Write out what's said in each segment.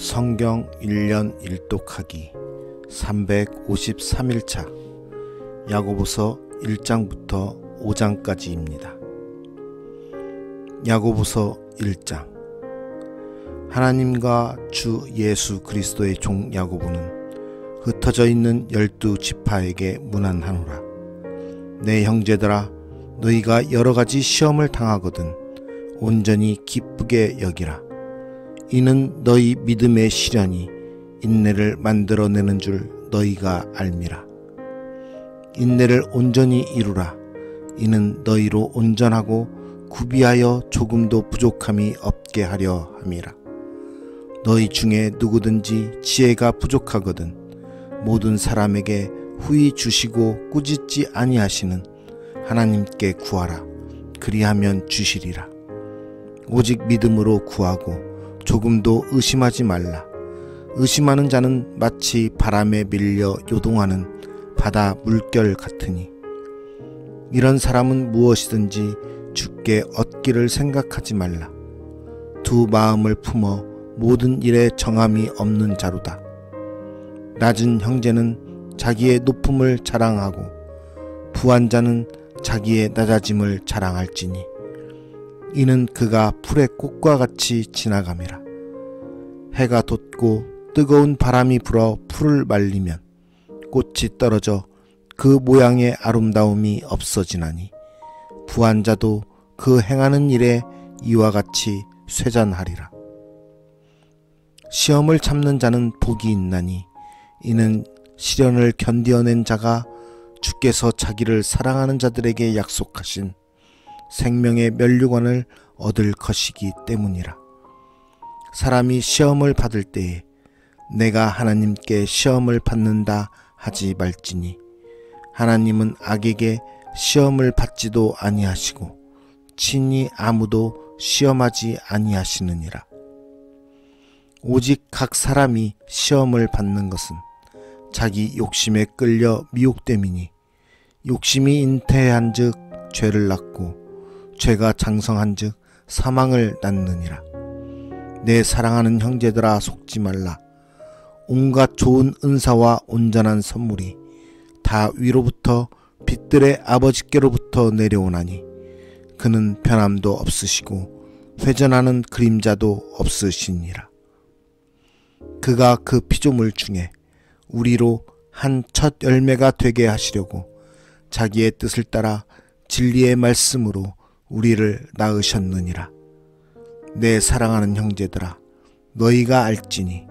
성경 1년 1독하기 353일차 야고보서 1장부터 5장까지입니다. 야고보서 1장. 하나님과 주 예수 그리스도의 종 야고보는 흩어져 있는 12지파에게 문안하노라. 내 형제들아, 너희가 여러가지 시험을 당하거든 온전히 기쁘게 여기라. 이는 너희 믿음의 시련이 인내를 만들어내는 줄 너희가 알미라. 인내를 온전히 이루라. 이는 너희로 온전하고 구비하여 조금도 부족함이 없게 하려 함이라. 너희 중에 누구든지 지혜가 부족하거든 모든 사람에게 후히 주시고 꾸짖지 아니하시는 하나님께 구하라. 그리하면 주시리라. 오직 믿음으로 구하고 조금도 의심하지 말라. 의심하는 자는 마치 바람에 밀려 요동하는 바다 물결 같으니 이런 사람은 무엇이든지 주께 얻기를 생각하지 말라. 두 마음을 품어 모든 일에 정함이 없는 자로다. 낮은 형제는 자기의 높음을 자랑하고 부한 자는 자기의 낮아짐을 자랑할지니 이는 그가 풀의 꽃과 같이 지나감이라. 해가 돋고 뜨거운 바람이 불어 풀을 말리면 꽃이 떨어져 그 모양의 아름다움이 없어지나니 부한 자도 그 행하는 일에 이와 같이 쇠잔하리라. 시험을 참는 자는 복이 있나니 이는 시련을 견디어낸 자가 주께서 자기를 사랑하는 자들에게 약속하신 생명의 면류관을 얻을 것이기 때문이라. 사람이 시험을 받을 때에 내가 하나님께 시험을 받는다 하지 말지니 하나님은 악에게 시험을 받지도 아니하시고 친히 아무도 시험하지 아니하시느니라. 오직 각 사람이 시험을 받는 것은 자기 욕심에 끌려 미혹됨이니 욕심이 잉태한 즉 죄를 낳고 죄가 장성한 즉 사망을 낳느니라. 내 사랑하는 형제들아, 속지 말라. 온갖 좋은 은사와 온전한 선물이 다 위로부터 빛들의 아버지께로부터 내려오나니 그는 변함도 없으시고 회전하는 그림자도 없으시니라. 그가 그 피조물 중에 우리로 한 첫 열매가 되게 하시려고 자기의 뜻을 따라 진리의 말씀으로 우리를 낳으셨느니라. 내 사랑하는 형제들아, 너희가 알지니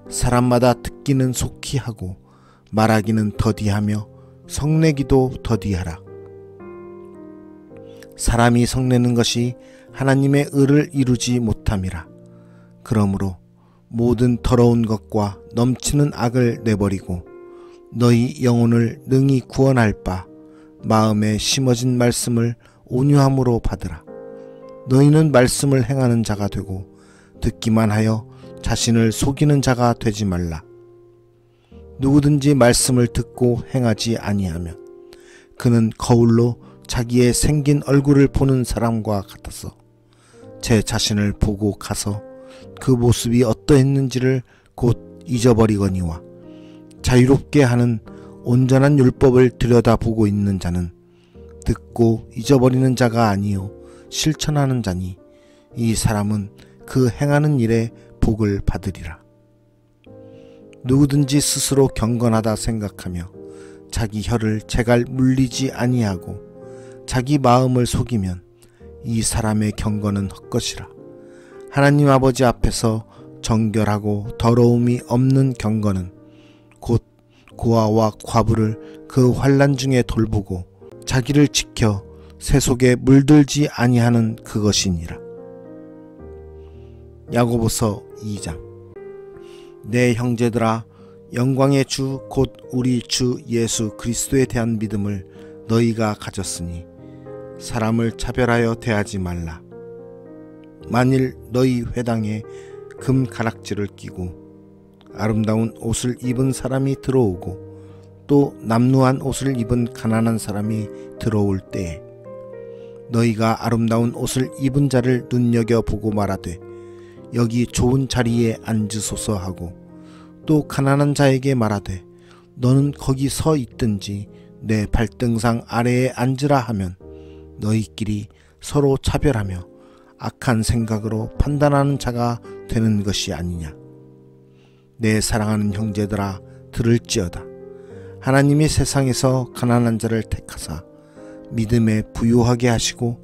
사람마다 듣기는 속히 하고 말하기는 더디하며 성내기도 더디하라. 사람이 성내는 것이 하나님의 의를 이루지 못함이라. 그러므로 모든 더러운 것과 넘치는 악을 내버리고 너희 영혼을 능히 구원할 바 마음에 심어진 말씀을 온유함으로 받으라. 너희는 말씀을 행하는 자가 되고 듣기만 하여 자신을 속이는 자가 되지 말라. 누구든지 말씀을 듣고 행하지 아니하면 그는 거울로 자기의 생긴 얼굴을 보는 사람과 같아서 제 자신을 보고 가서 그 모습이 어떠했는지를 곧 잊어버리거니와 자유롭게 하는 온전한 율법을 들여다보고 있는 자는 듣고 잊어버리는 자가 아니요 실천하는 자니 이 사람은 그 행하는 일에 복을 받으리라. 누구든지 스스로 경건하다 생각하며 자기 혀를 제갈 물리지 아니하고 자기 마음을 속이면 이 사람의 경건은 헛것이라. 하나님 아버지 앞에서 정결하고 더러움이 없는 경건은 곧 고아와 과부를 그 환난 중에 돌보고 자기를 지켜 새 속에 물들지 아니하는 그것이니라. 야고보서 2장. 내 형제들아, 영광의 주 곧 우리 주 예수 그리스도에 대한 믿음을 너희가 가졌으니 사람을 차별하여 대하지 말라. 만일 너희 회당에 금 가락지를 끼고 아름다운 옷을 입은 사람이 들어오고 또 남루한 옷을 입은 가난한 사람이 들어올 때에 너희가 아름다운 옷을 입은 자를 눈여겨보고 말하되 여기 좋은 자리에 앉으소서 하고 또 가난한 자에게 말하되 너는 거기 서 있든지 내 발등상 아래에 앉으라 하면 너희끼리 서로 차별하며 악한 생각으로 판단하는 자가 되는 것이 아니냐. 내 사랑하는 형제들아 들을지어다. 하나님이 세상에서 가난한 자를 택하사 믿음에 부유하게 하시고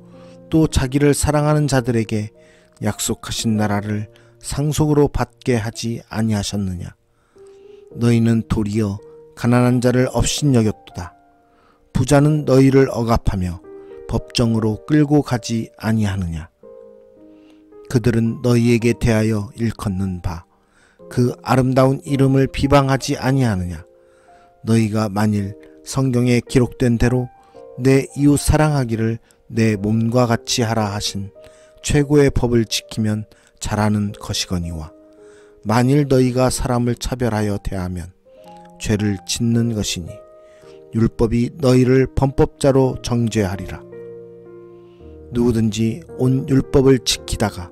또 자기를 사랑하는 자들에게 약속하신 나라를 상속으로 받게 하지 아니하셨느냐. 너희는 도리어 가난한 자를 업신여겼도다. 부자는 너희를 억압하며 법정으로 끌고 가지 아니하느냐. 그들은 너희에게 대하여 일컫는 바 그 아름다운 이름을 비방하지 아니하느냐. 너희가 만일 성경에 기록된 대로 내 이웃 사랑하기를 내 몸과 같이 하라 하신 최고의 법을 지키면 잘하는 것이거니와 만일 너희가 사람을 차별하여 대하면 죄를 짓는 것이니 율법이 너희를 범법자로 정죄하리라. 누구든지 온 율법을 지키다가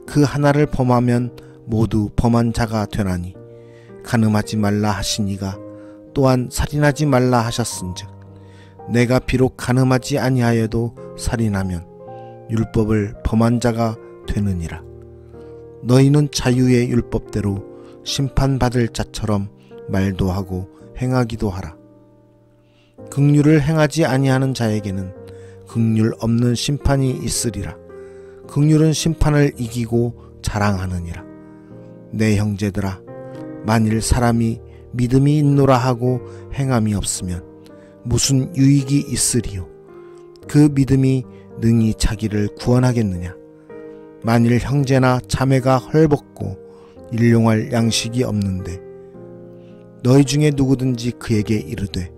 그 하나를 범하면 모두 범한 자가 되나니 간음하지 말라 하시니가 또한 살인하지 말라 하셨은즉 내가 비록 간음하지 아니하여도 살인하면 율법을 범한 자가 되느니라. 너희는 자유의 율법대로 심판받을 자처럼 말도 하고 행하기도 하라. 긍휼을 행하지 아니하는 자에게는 긍휼 없는 심판이 있으리라. 긍휼은 심판을 이기고 자랑하느니라. 내 형제들아, 만일 사람이 믿음이 있노라 하고 행함이 없으면 무슨 유익이 있으리요? 그 믿음이 능히 자기를 구원하겠느냐? 만일 형제나 자매가 헐벗고 일용할 양식이 없는데 너희 중에 누구든지 그에게 이르되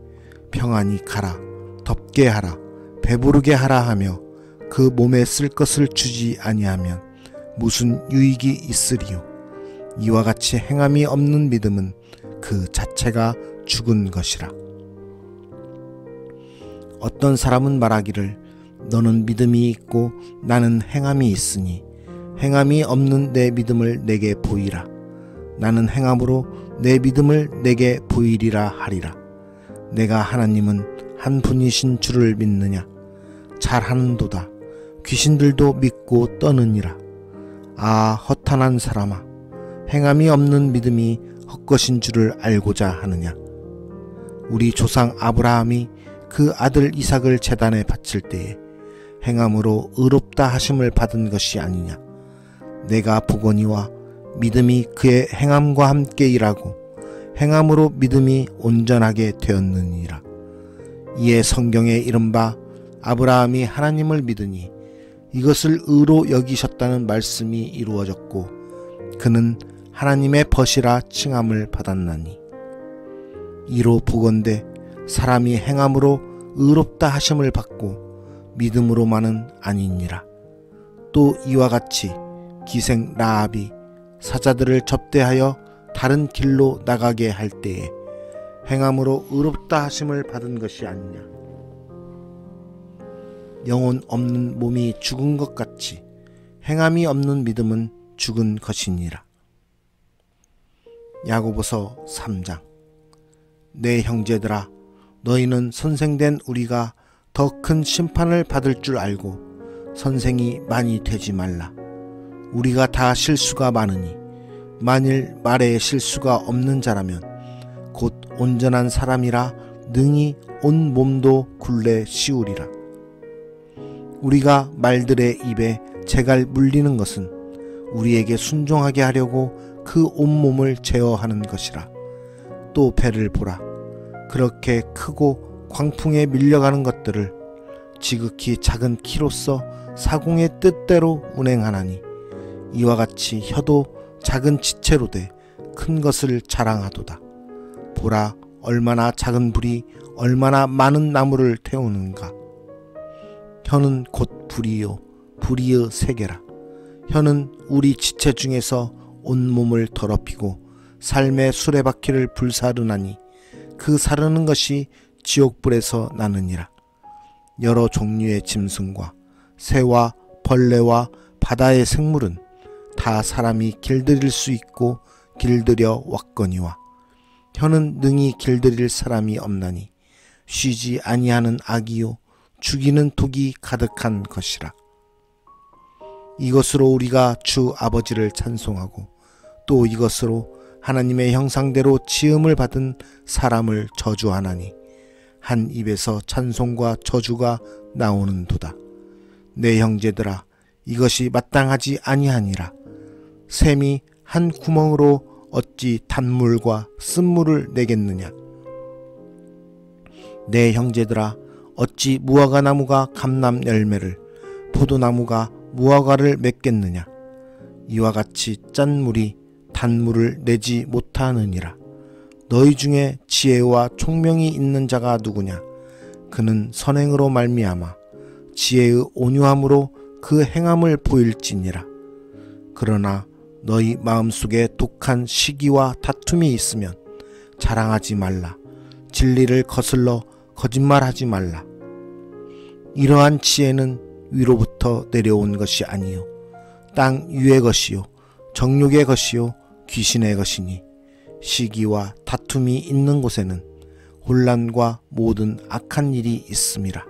평안히 가라, 덥게 하라, 배부르게 하라 하며 그 몸에 쓸 것을 주지 아니하면 무슨 유익이 있으리요? 이와 같이 행함이 없는 믿음은 그 자체가 죽은 것이라. 어떤 사람은 말하기를 너는 믿음이 있고 나는 행함이 있으니 행함이 없는 내 믿음을 내게 보이라. 나는 행함으로 내 믿음을 내게 보이리라 하리라. 내가 하나님은 한 분이신 줄을 믿느냐? 잘하는도다. 귀신들도 믿고 떠느니라. 아, 허탄한 사람아, 행함이 없는 믿음이 헛것인 줄을 알고자 하느냐? 우리 조상 아브라함이 그 아들 이삭을 제단에 바칠 때에 행함으로 의롭다 하심을 받은 것이 아니냐? 내가 보거니와 믿음이 그의 행함과 함께 일하고 행함으로 믿음이 온전하게 되었느니라. 이에 성경에 이른바 아브라함이 하나님을 믿으니 이것을 의로 여기셨다는 말씀이 이루어졌고 그는 하나님의 벗이라 칭함을 받았나니 이로 보건대 사람이 행함으로 의롭다 하심을 받고 믿음으로만은 아니니라. 또 이와 같이 기생 라합이 사자들을 접대하여 다른 길로 나가게 할 때에 행함으로 의롭다 하심을 받은 것이 아니냐. 영혼 없는 몸이 죽은 것 같이 행함이 없는 믿음은 죽은 것이니라. 야고보서 3장. 내 형제들아, 너희는 선생된 우리가 더 큰 심판을 받을 줄 알고 선생이 많이 되지 말라. 우리가 다 실수가 많으니 만일 말에 실수가 없는 자라면 곧 온전한 사람이라 능히 온 몸도 굴레 씌우리라. 우리가 말들의 입에 재갈 물리는 것은 우리에게 순종하게 하려고 그 온몸을 제어하는 것이라. 또 배를 보라. 그렇게 크고 광풍에 밀려가는 것들을 지극히 작은 키로서 사공의 뜻대로 운행하나니 이와 같이 혀도 작은 지체로 돼 큰 것을 자랑하도다. 보라, 얼마나 작은 불이 얼마나 많은 나무를 태우는가. 혀는 곧 불이요 불이의 세계라. 혀는 우리 지체 중에서 온몸을 더럽히고 삶의 수레바퀴를 불사르나니 그 사르는 것이 지옥불에서 나느니라. 여러 종류의 짐승과 새와 벌레와 바다의 생물은 다 사람이 길들일 수 있고 길들여 왔거니와 혀는 능히 길들일 사람이 없나니 쉬지 아니하는 악이요 죽이는 독이 가득한 것이라. 이것으로 우리가 주 아버지를 찬송하고 또 이것으로 하나님의 형상대로 지음을 받은 사람을 저주하나니 한 입에서 찬송과 저주가 나오는도다. 내 형제들아, 이것이 마땅하지 아니하니라. 샘이 한 구멍으로 어찌 단물과 쓴물을 내겠느냐. 내 형제들아, 어찌 무화과 나무가 감람 열매를, 포도나무가 무화과를 맺겠느냐. 이와 같이 짠 물이 단물을 내지 못하느니라. 너희 중에 지혜와 총명이 있는 자가 누구냐. 그는 선행으로 말미암아 지혜의 온유함으로 그 행함을 보일지니라. 그러나 너희 마음속에 독한 시기와 다툼이 있으면 자랑하지 말라. 진리를 거슬러 거짓말하지 말라. 이러한 지혜는 위로부터 내려온 것이 아니요 땅 위의 것이요 정욕의 것이요 귀신의 것이니 시기와 다툼이 있는 곳에는 혼란과 모든 악한 일이 있음이라.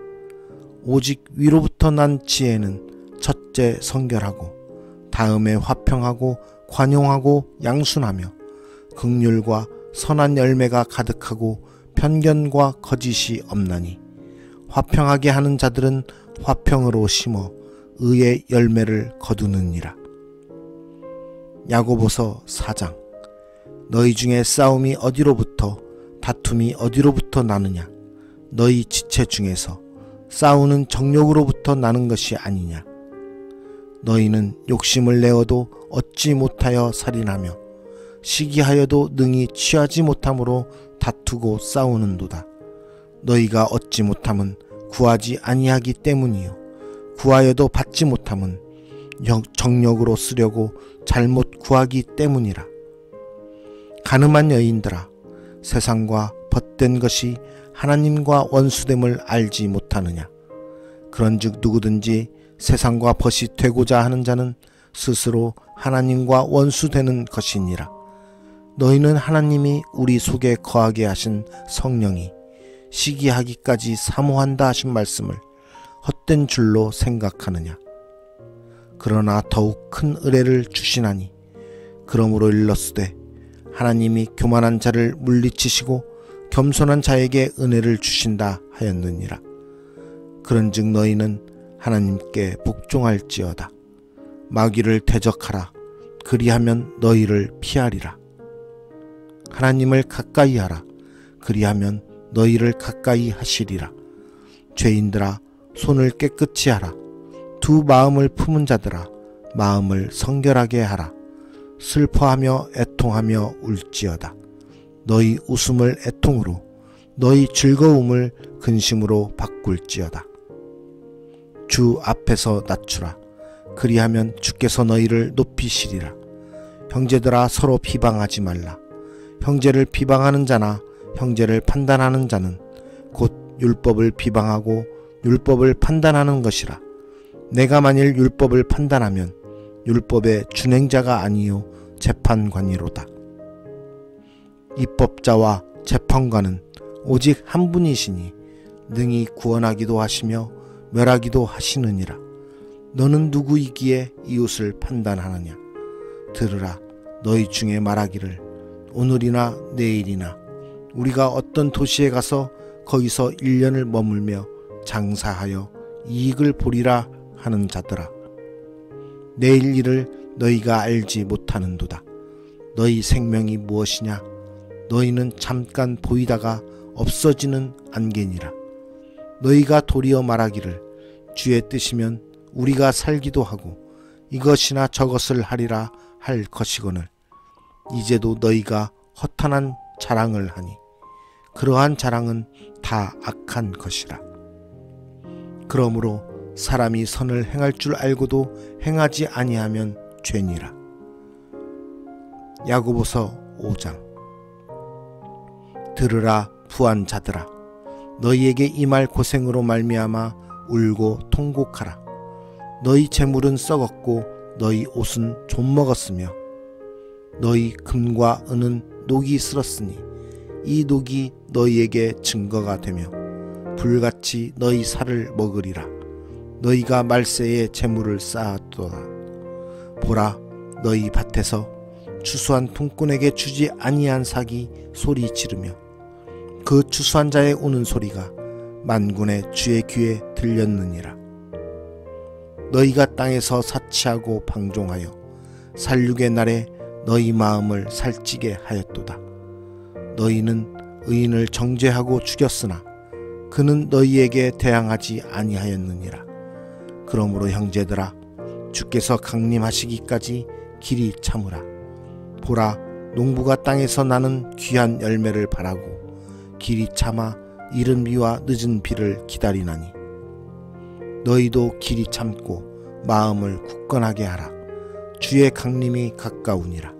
오직 위로부터 난 지혜는 첫째 성결하고 다음에 화평하고 관용하고 양순하며 긍휼과 선한 열매가 가득하고 편견과 거짓이 없나니 화평하게 하는 자들은 화평으로 심어 의의 열매를 거두느니라. 야고보서 4장. 너희 중에 싸움이 어디로부터 다툼이 어디로부터 나느냐. 너희 지체 중에서 싸우는 정욕으로부터 나는 것이 아니냐. 너희는 욕심을 내어도 얻지 못하여 살인하며 시기하여도 능히 취하지 못함으로 다투고 싸우는도다. 너희가 얻지 못함은 구하지 아니하기 때문이요 구하여도 받지 못함은 정욕으로 쓰려고 잘못 구하기 때문이라. 가늠한 여인들아, 세상과 벗된 것이 하나님과 원수됨을 알지 못하느냐. 그런즉 누구든지 세상과 벗이 되고자 하는 자는 스스로 하나님과 원수되는 것이니라. 너희는 하나님이 우리 속에 거하게 하신 성령이 시기하기까지 사모한다 하신 말씀을 헛된 줄로 생각하느냐. 그러나 더욱 큰 은혜를 주시나니 그러므로 일렀으되 하나님이 교만한 자를 물리치시고 겸손한 자에게 은혜를 주신다 하였느니라. 그런즉 너희는 하나님께 복종할지어다. 마귀를 대적하라. 그리하면 너희를 피하리라. 하나님을 가까이 하라. 그리하면 너희를 가까이 하시리라. 죄인들아, 손을 깨끗이 하라. 두 마음을 품은 자들아, 마음을 성결하게 하라. 슬퍼하며 애통하며 울지어다. 너희 웃음을 애통으로, 너희 즐거움을 근심으로 바꿀지어다. 주 앞에서 낮추라. 그리하면 주께서 너희를 높이시리라. 형제들아, 서로 비방하지 말라. 형제를 비방하는 자나 형제를 판단하는 자는 곧 율법을 비방하고 율법을 판단하는 것이라. 내가 만일 율법을 판단하면 율법의 준행자가 아니요 재판관이로다. 입법자와 재판관은 오직 한 분이시니 능히 구원하기도 하시며 멸하기도 하시느니라. 너는 누구이기에 이웃을 판단하느냐. 들으라. 너희 중에 말하기를 오늘이나 내일이나 우리가 어떤 도시에 가서 거기서 1년을 머물며 장사하여 이익을 보리라 하는 자들아. 내일 일을 너희가 알지 못하는도다. 너희 생명이 무엇이냐. 너희는 잠깐 보이다가 없어지는 안개니라. 너희가 도리어 말하기를 주의 뜻이면 우리가 살기도 하고 이것이나 저것을 하리라 할 것이거늘 이제도 너희가 허탄한 자랑을 하니 그러한 자랑은 다 악한 것이라. 그러므로 사람이 선을 행할 줄 알고도 행하지 아니하면 죄니라. 야고보서 5장. 들으라 부한 자들아, 너희에게 임할 고생으로 말미암아 울고 통곡하라. 너희 재물은 썩었고 너희 옷은 좀 먹었으며 너희 금과 은은 녹이 쓸었으니 이 녹이 너희에게 증거가 되며 불같이 너희 살을 먹으리라. 너희가 말세에 재물을 쌓았도다. 보라, 너희 밭에서 추수한 품꾼에게 주지 아니한 삭이 소리 지르며 그 추수한 자의 우는 소리가 만군의 주의 귀에 들렸느니라. 너희가 땅에서 사치하고 방종하여 살육의 날에 너희 마음을 살찌게 하였도다. 너희는 의인을 정죄하고 죽였으나 그는 너희에게 대항하지 아니하였느니라. 그러므로 형제들아, 주께서 강림하시기까지 길이 참으라. 보라, 농부가 땅에서 나는 귀한 열매를 바라고 길이 참아 이른 비와 늦은 비를 기다리나니 너희도 길이 참고 마음을 굳건하게 하라. 주의 강림이 가까우니라.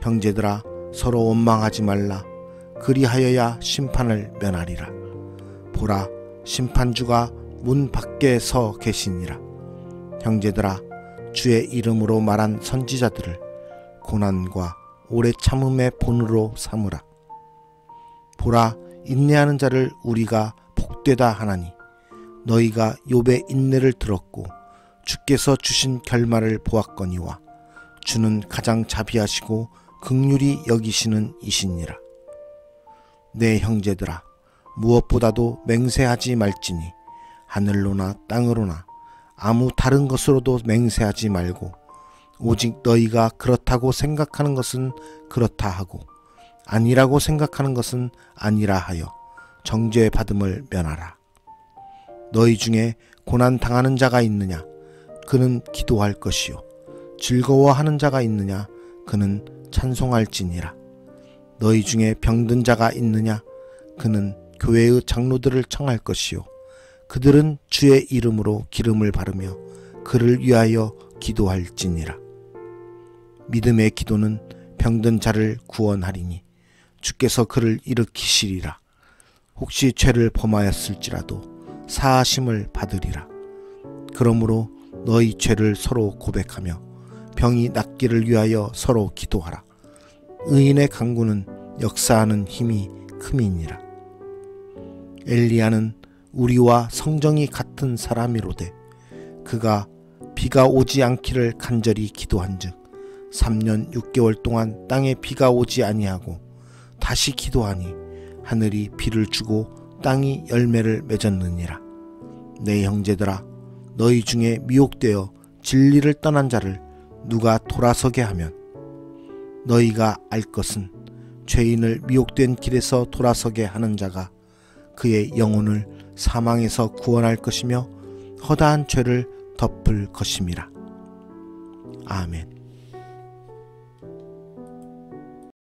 형제들아, 서로 원망하지 말라. 그리하여야 심판을 면하리라. 보라, 심판주가 문 밖에 서 계시니라. 형제들아, 주의 이름으로 말한 선지자들을 고난과 오래 참음의 본으로 삼으라. 보라, 인내하는 자를 우리가 복되다 하나니 너희가 욥의 인내를 들었고 주께서 주신 결말을 보았거니와 주는 가장 자비하시고 긍휼히 여기시는 이시니라. 내 형제들아, 무엇보다도 맹세하지 말지니 하늘로나 땅으로나 아무 다른 것으로도 맹세하지 말고 오직 너희가 그렇다고 생각하는 것은 그렇다 하고 아니라고 생각하는 것은 아니라 하여 정죄받음을 면하라. 너희 중에 고난 당하는 자가 있느냐? 그는 기도할 것이요. 즐거워하는 자가 있느냐? 그는 찬송할지니라. 너희 중에 병든 자가 있느냐? 그는 교회의 장로들을 청할 것이요. 그들은 주의 이름으로 기름을 바르며 그를 위하여 기도할지니라. 믿음의 기도는 병든 자를 구원하리니 주께서 그를 일으키시리라. 혹시 죄를 범하였을지라도 사하심을 받으리라. 그러므로 너희 죄를 서로 고백하며 병이 낫기를 위하여 서로 기도하라. 의인의 간구는 역사하는 힘이 큼이니라. 엘리야는 우리와 성정이 같은 사람이로되 그가 비가 오지 않기를 간절히 기도한즉 3년 6개월 동안 땅에 비가 오지 아니하고 다시 기도하니 하늘이 비를 주고 땅이 열매를 맺었느니라. 내 형제들아, 너희 중에 미혹되어 진리를 떠난 자를 누가 돌아서게 하면 너희가 알 것은 죄인을 미혹된 길에서 돌아서게 하는 자가 그의 영혼을 사망에서 구원할 것이며 허다한 죄를 덮을 것임이라. 아멘.